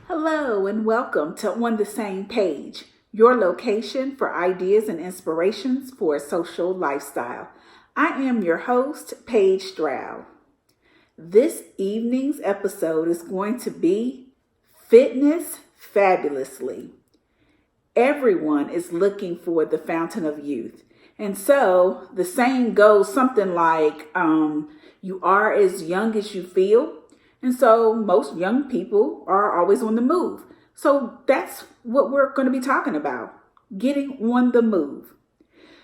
Hello and welcome to On the Same Page, your location for ideas and inspirations for a social lifestyle. I am your host, Paige Stroud. This evening's episode is going to be Fitness Fabulously. Everyone is looking for the fountain of youth. And so the saying goes something like, you are as young as you feel. And so most young people are always on the move. So that's what we're going to be talking about, getting on the move.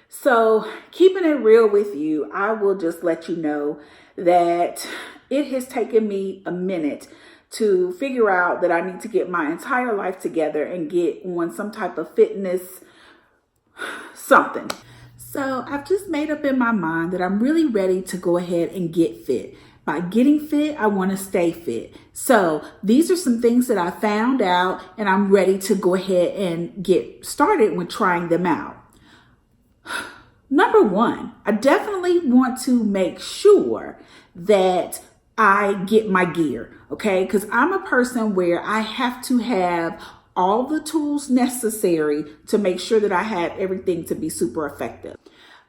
So keeping it real with you, I will just let you know that it has taken me a minute to figure out that I need to get my entire life together and get on some type of fitness something. So I've just made up in my mind that I'm really ready to go ahead and get fit. By getting fit, I want to stay fit. So these are some things that I found out and I'm ready to go ahead and get started with trying them out. Number one, I definitely want to make sure that I get my gear, okay? Because I'm a person where I have to have all the tools necessary to make sure that I have everything to be super effective.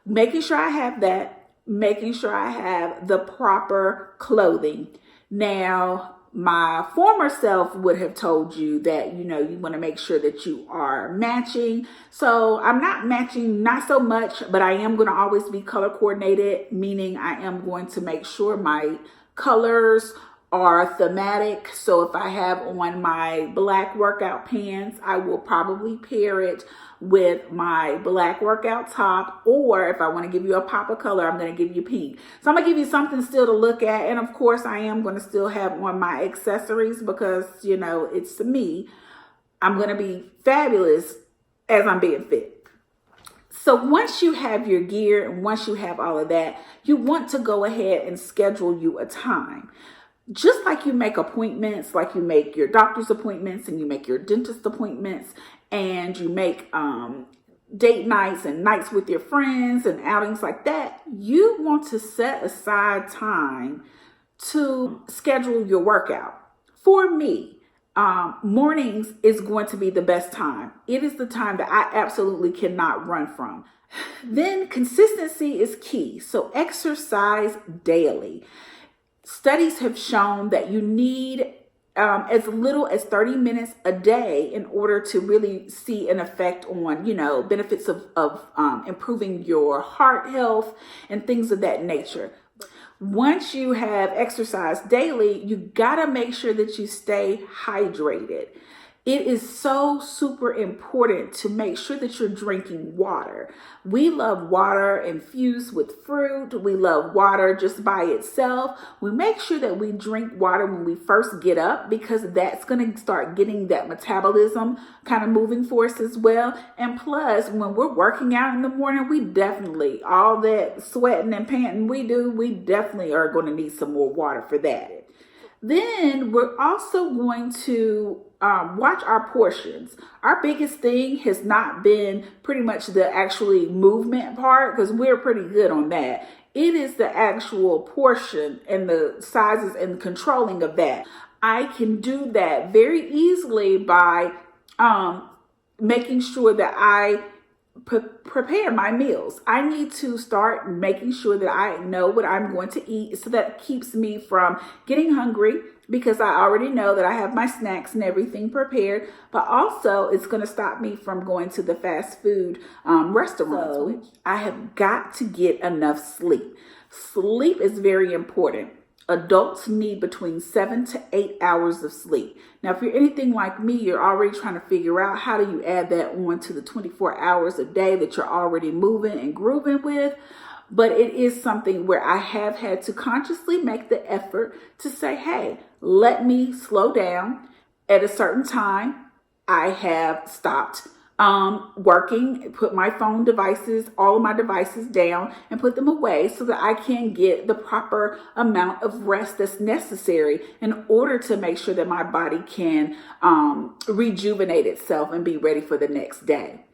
Making sure I have that, making sure I have the proper clothing. Now, my former self would have told you that, you want to make sure that you are matching. So I'm not matching, not so much, but I am going to always be color coordinated, meaning I am going to make sure my colors are thematic. So if I have on my black workout pants, I will probably pair it with my black workout top, or if I want to give you a pop of color, I'm going to give you pink. So I'm going to give you something still to look at. And of course, I am going to still have on my accessories because, it's me. I'm going to be fabulous as I'm being fit. So once you have your gear and once you have all of that, you want to go ahead and schedule you a time. Just like you make appointments, like you make your doctor's appointments and you make your dentist appointments and you make date nights and nights with your friends and outings like that, you want to set aside time to schedule your workout. For me, mornings is going to be the best time. It is the time that I absolutely cannot run from. Then consistency is key. So exercise daily. Studies have shown that you need as little as 30 minutes a day in order to really see an effect on, benefits of improving your heart health and things of that nature. Once you have exercise daily, you got to make sure that you stay hydrated. It is so super important to make sure that you're drinking water. We love water infused with fruit. We love water just by itself. We make sure that we drink water when we first get up because that's going to start getting that metabolism kind of moving for us as well. And plus, when we're working out in the morning, we definitely, all that sweating and panting we definitely are going to need some more water for that. Then we're also going to watch our portions. Our biggest thing has not been pretty much the actually movement part because we're pretty good on that. It is the actual portion and the sizes and controlling of that. I can do that very easily by making sure that I prepare my meals. I need to start making sure that I know what I'm going to eat so that keeps me from getting hungry because I already know that I have my snacks and everything prepared, but also it's going to stop me from going to the fast food restaurants. So I have got to get enough sleep. Sleep is very important. Adults need between 7 to 8 hours of sleep. Now, if you're anything like me, you're already trying to figure out how do you add that on to the 24 hours a day that you're already moving and grooving with. But it is something where I have had to consciously make the effort to say, hey, let me slow down. At a certain time, I have stopped working, put my phone devices, all of my devices down and put them away so that I can get the proper amount of rest that's necessary in order to make sure that my body can rejuvenate itself and be ready for the next day.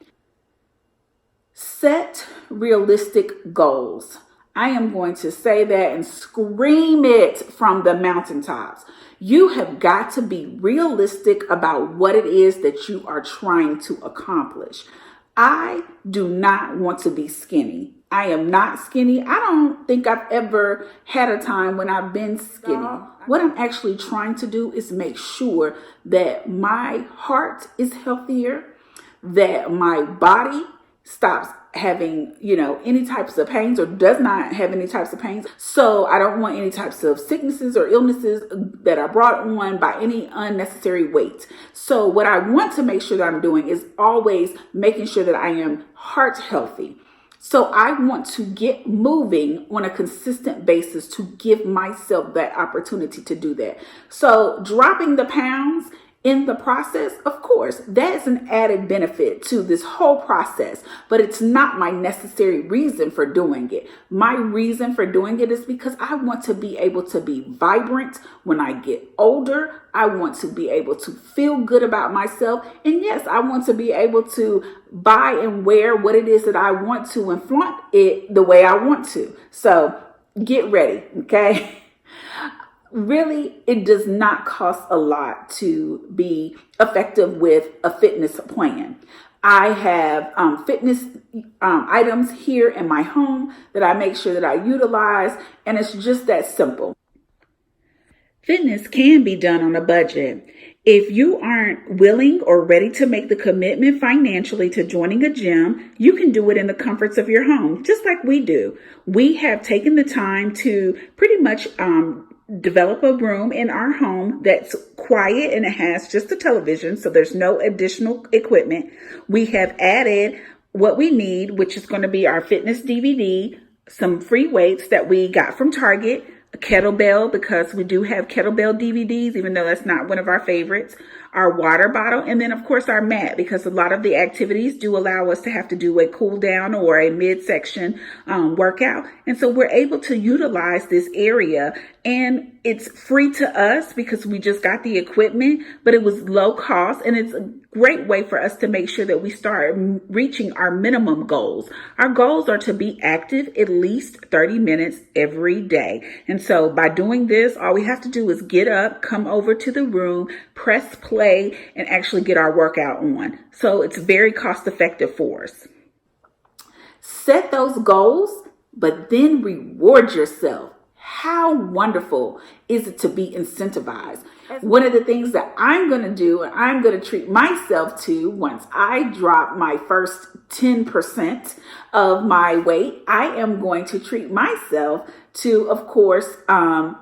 Set realistic goals. I am going to say that and scream it from the mountaintops. You have got to be realistic about what it is that you are trying to accomplish. I do not want to be skinny. I am not skinny. I don't think I've ever had a time when I've been skinny. What I'm actually trying to do is make sure that my heart is healthier, that my body stops having, any types of pains or does not have any types of pains. So I don't want any types of sicknesses or illnesses that are brought on by any unnecessary weight. So what I want to make sure that I'm doing is always making sure that I am heart healthy. So I want to get moving on a consistent basis to give myself that opportunity to do that. So dropping the pounds in the process, of course, that is an added benefit to this whole process, but it's not my necessary reason for doing it. My reason for doing it is because I want to be able to be vibrant when I get older. I want to be able to feel good about myself. And yes, I want to be able to buy and wear what it is that I want to and flaunt it the way I want to. So get ready, okay? Really, it does not cost a lot to be effective with a fitness plan. I have fitness items here in my home that I make sure that I utilize, and it's just that simple. Fitness can be done on a budget. If you aren't willing or ready to make the commitment financially to joining a gym, you can do it in the comforts of your home, just like we do. We have taken the time to pretty much develop a room in our home that's quiet and it has just a television, so there's no additional equipment. We have added what we need, which is going to be our fitness DVD, some free weights that we got from Target, a kettlebell, because we do have kettlebell DVDs, even though that's not one of our favorites, our water bottle, and then of course our mat, because a lot of the activities do allow us to have to do a cool down or a midsection workout. And so we're able to utilize this area, and it's free to us because we just got the equipment, but it was low cost, and it's a great way for us to make sure that we start reaching our minimum goals. Our goals are to be active at least 30 minutes every day. And so by doing this, all we have to do is get up, come over to the room, press play, and actually get our workout on. So it's very cost effective for us. Set those goals, but then reward yourself. How wonderful is it to be incentivized? One of the things that I'm going to do, and I'm going to treat myself to once I drop my first 10% of my weight, I am going to treat myself to, of course, a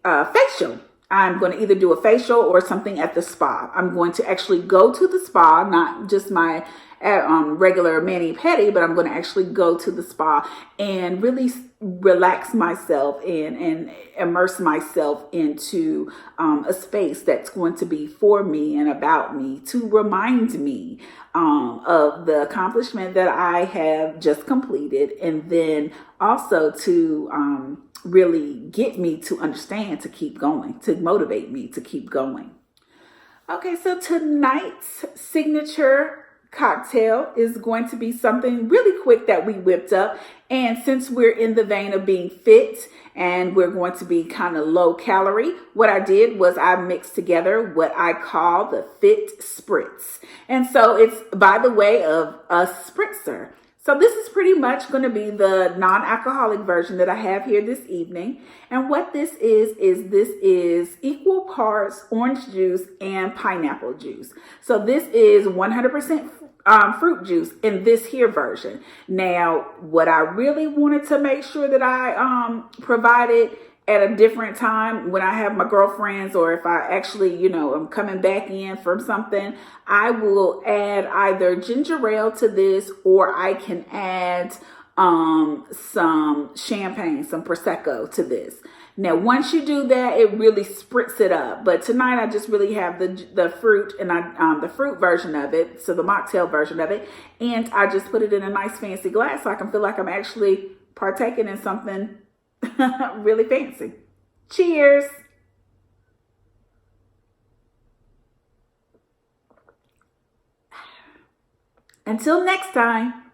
facial. I'm going to either do a facial or something at the spa. I'm going to actually go to the spa, not just my regular mani-pedi, but I'm going to actually go to the spa and really relax myself and immerse myself into a space that's going to be for me and about me, to remind me of the accomplishment that I have just completed, and then also to really get me to understand, to keep going, to motivate me to keep going. Okay, so tonight's signature cocktail is going to be something really quick that we whipped up. And since we're in the vein of being fit and we're going to be kind of low calorie, what I did was I mixed together what I call the Fit Spritz. And so it's by the way of a spritzer. So this is pretty much going to be the non-alcoholic version that I have here this evening. And what this is equal parts orange juice and pineapple juice. So this is 100% fruit juice in this here version. Now, what I really wanted to make sure that I provided at a different time when I have my girlfriends, or if I actually, I'm coming back in from something, I will add either ginger ale to this, or I can add some champagne, some Prosecco to this. Now, once you do that, it really spritz it up. But tonight, I just really have the fruit and the fruit version of it, so the mocktail version of it, and I just put it in a nice fancy glass so I can feel like I'm actually partaking in something really fancy. Cheers. Until next time.